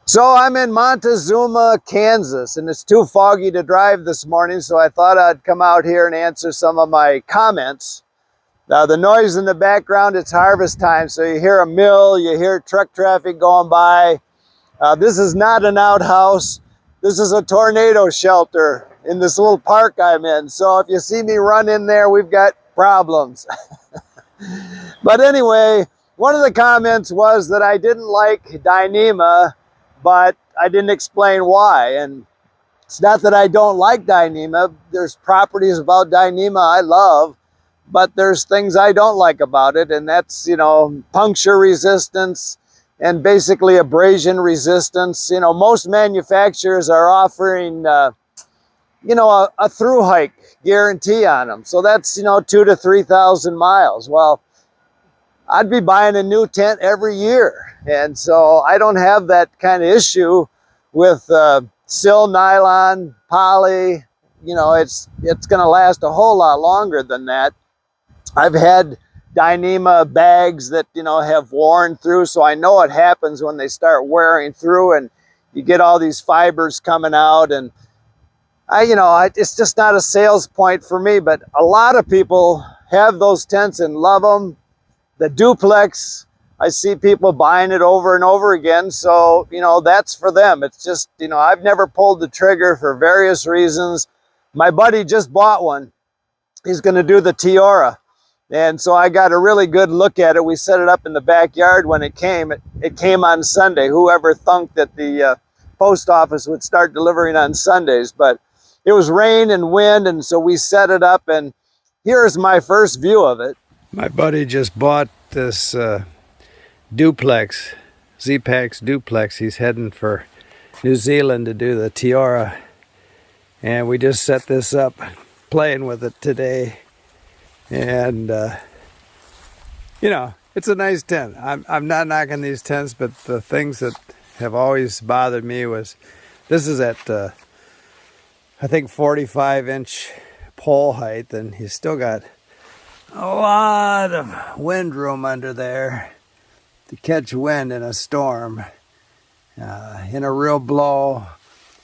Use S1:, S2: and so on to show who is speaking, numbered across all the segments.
S1: So I'm in Montezuma, Kansas, and it's too foggy to drive this morning, so I thought I'd come out here and answer some of my comments. Now, the noise in the background, it's harvest time, so you hear a mill, you hear truck traffic going by. This is not an outhouse. This is a tornado shelter in this little park I'm in. So if you see me run in there, we've got problems. But anyway, one of the comments was that I didn't like Dyneema, but I didn't explain why. And it's not that I don't like Dyneema. There's properties about Dyneema I love, but there's things I don't like about it. And that's, puncture resistance and basically abrasion resistance. Most manufacturers are offering, a through hike guarantee on them. So that's, 2,000 to 3,000 miles. Well, I'd be buying a new tent every year. And so I don't have that kind of issue with sil nylon, poly. It's going to last a whole lot longer than that. I've had Dyneema bags that, have worn through. So I know what happens when they start wearing through and you get all these fibers coming out. And it's just not a sales point for me, but a lot of people have those tents and love them. The Duplex, I see people buying it over and over again. So, that's for them. It's just, I've never pulled the trigger for various reasons. My buddy just bought one. He's going to do the Tiara. And so I got a really good look at it. We set it up in the backyard when it came. It came on Sunday. Whoever thunk that the post office would start delivering on Sundays. But it was rain and wind, and so we set it up. And here's my first view of it. My buddy just bought this Duplex, Z-Packs Duplex. He's heading for New Zealand to do the Tiara. And we just set this up, playing with it today. And, it's a nice tent. I'm not knocking these tents, but the things that have always bothered me was, this is at, I think 45-inch pole height, and he's still got a lot of wind room under there to catch wind in a storm. In a real blow,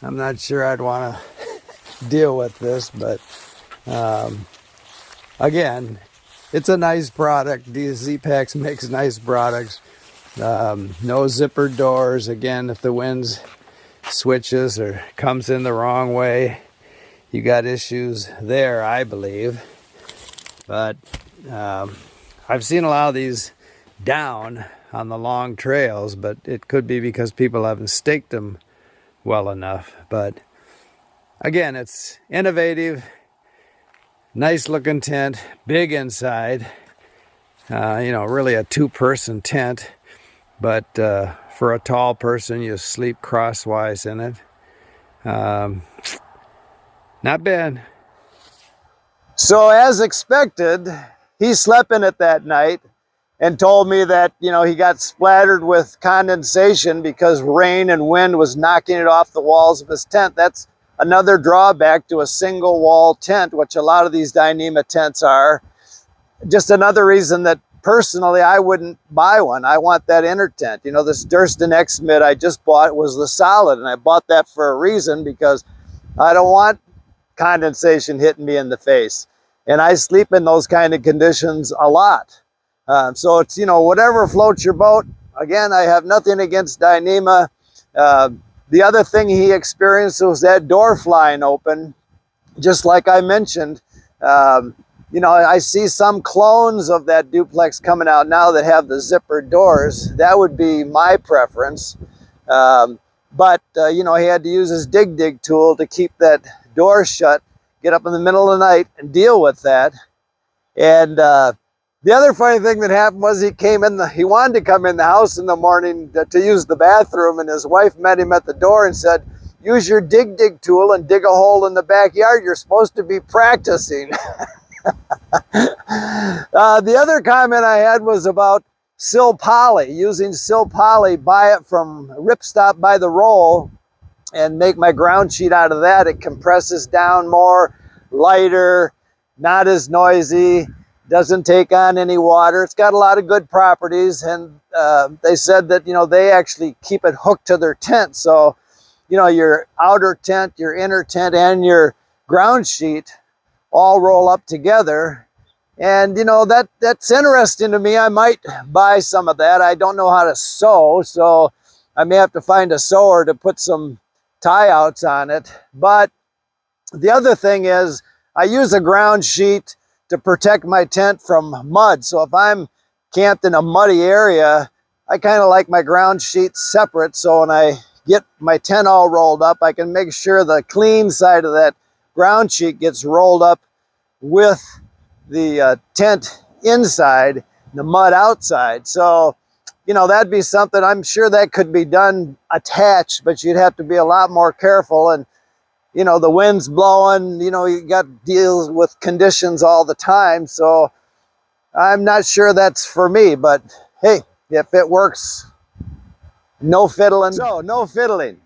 S1: I'm not sure I'd want to deal with this, but again, it's a nice product. Z-Packs makes nice products. No zipper doors. Again, if the wind switches or comes in the wrong way, you got issues there, I believe. But I've seen a lot of these down on the long trails, but it could be because people haven't staked them well enough. But again, it's innovative, nice looking tent, big inside, really a two-person tent, but for a tall person, you sleep crosswise in it. Not bad. So as expected, he slept in it that night and told me that, he got splattered with condensation because rain and wind was knocking it off the walls of his tent. That's another drawback to a single wall tent, which a lot of these Dyneema tents are. Just another reason that personally I wouldn't buy one. I want that inner tent. This Durston X-Mid I just bought was the solid, and I bought that for a reason because I don't want condensation hitting me in the face. And I sleep in those kind of conditions a lot. So it's, whatever floats your boat. Again, I have nothing against Dyneema. The other thing he experienced was that door flying open. Just like I mentioned, I see some clones of that Duplex coming out now that have the zipper doors. That would be my preference. But he had to use his dig tool to keep that door shut, get up in the middle of the night and deal with that. And the other funny thing that happened was he wanted to come in the house in the morning to use the bathroom, and his wife met him at the door and said, "Use your dig tool and dig a hole in the backyard. You're supposed to be practicing." The other comment I had was about silpoly, using silpoly, buy it from Ripstop by the roll and make my ground sheet out of that. It compresses down more, lighter, not as noisy. doesn't take on any water. It's got a lot of good properties, and they said that, you know, they actually keep it hooked to their tent. So, you know, your outer tent, your inner tent, and your ground sheet all roll up together. And, you know, that's interesting to me. I might buy some of that. I don't know how to sew, so I may have to find a sewer to put some tie outs on it. But the other thing is, I use a ground sheet to protect my tent from mud. So if I'm camped in a muddy area, I kind of like my ground sheet separate. So when I get my tent all rolled up, I can make sure the clean side of that ground sheet gets rolled up with the tent inside, the mud outside. So, you know, that'd be something. I'm sure that could be done attached, but you'd have to be a lot more careful. And, you know, the wind's blowing, you know, you got to deal with conditions all the time. So I'm not sure that's for me, but hey, if it works, no fiddling. So, no fiddling.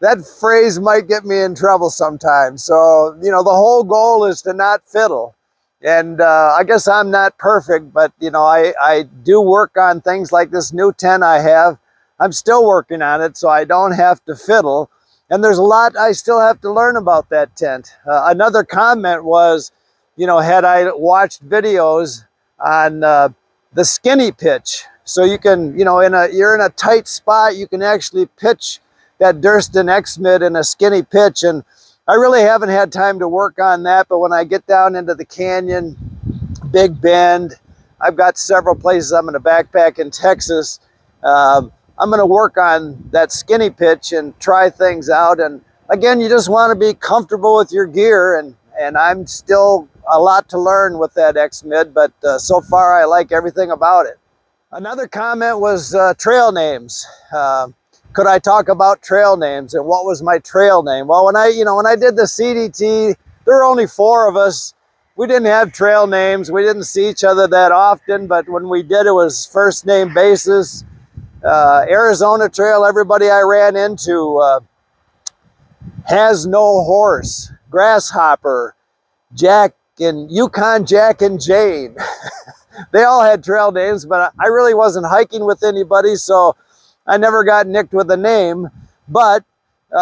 S1: That phrase might get me in trouble sometimes. So, you know, the whole goal is to not fiddle. And I guess I'm not perfect, but, you know, I do work on things like this new tent I have. I'm still working on it, so I don't have to fiddle. And there's a lot I still have to learn about that tent. Another comment was, you know, had I watched videos on the skinny pitch. So you can, you know, you're in a tight spot, you can actually pitch that Durston X-Mid in a skinny pitch. And I really haven't had time to work on that, but when I get down into the canyon, Big Bend, I've got several places I'm going to backpack in Texas. I'm going to work on that skinny pitch and try things out. And again, you just want to be comfortable with your gear, and I'm still a lot to learn with that X-Mid, but so far I like everything about it. Another comment was trail names. Could I talk about trail names and what was my trail name? Well, when I did the CDT, there were only 4 of us. We didn't have trail names. We didn't see each other that often, but when we did, it was first name basis. Arizona Trail, everybody I ran into has no horse, Grasshopper, Jack and Yukon Jack and Jane. They all had trail names, but I really wasn't hiking with anybody, so I never got nicked with a name. But, you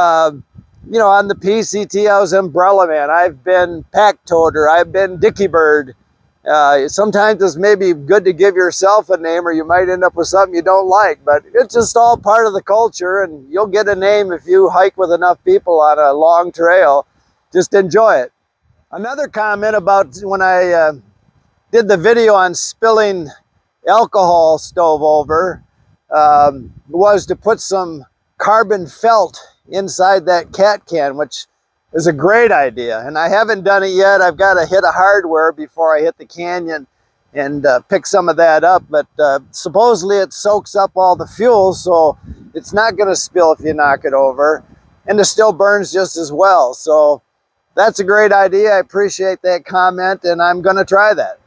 S1: know, on the PCT, I was Umbrella Man. I've been PACKTOTER. I've been Dicky Bird. Sometimes it's maybe good to give yourself a name, or you might end up with something you don't like. But it's just all part of the culture, and you'll get a name if you hike with enough people on a long trail. Just enjoy it. Another comment about when I did the video on spilling alcohol stove over, was to put some carbon felt inside that cat can, which is a great idea. And I haven't done it yet. I've got to hit a hardware before I hit the canyon and pick some of that up. But supposedly it soaks up all the fuel, so it's not going to spill if you knock it over. And it still burns just as well. So that's a great idea. I appreciate that comment, and I'm going to try that.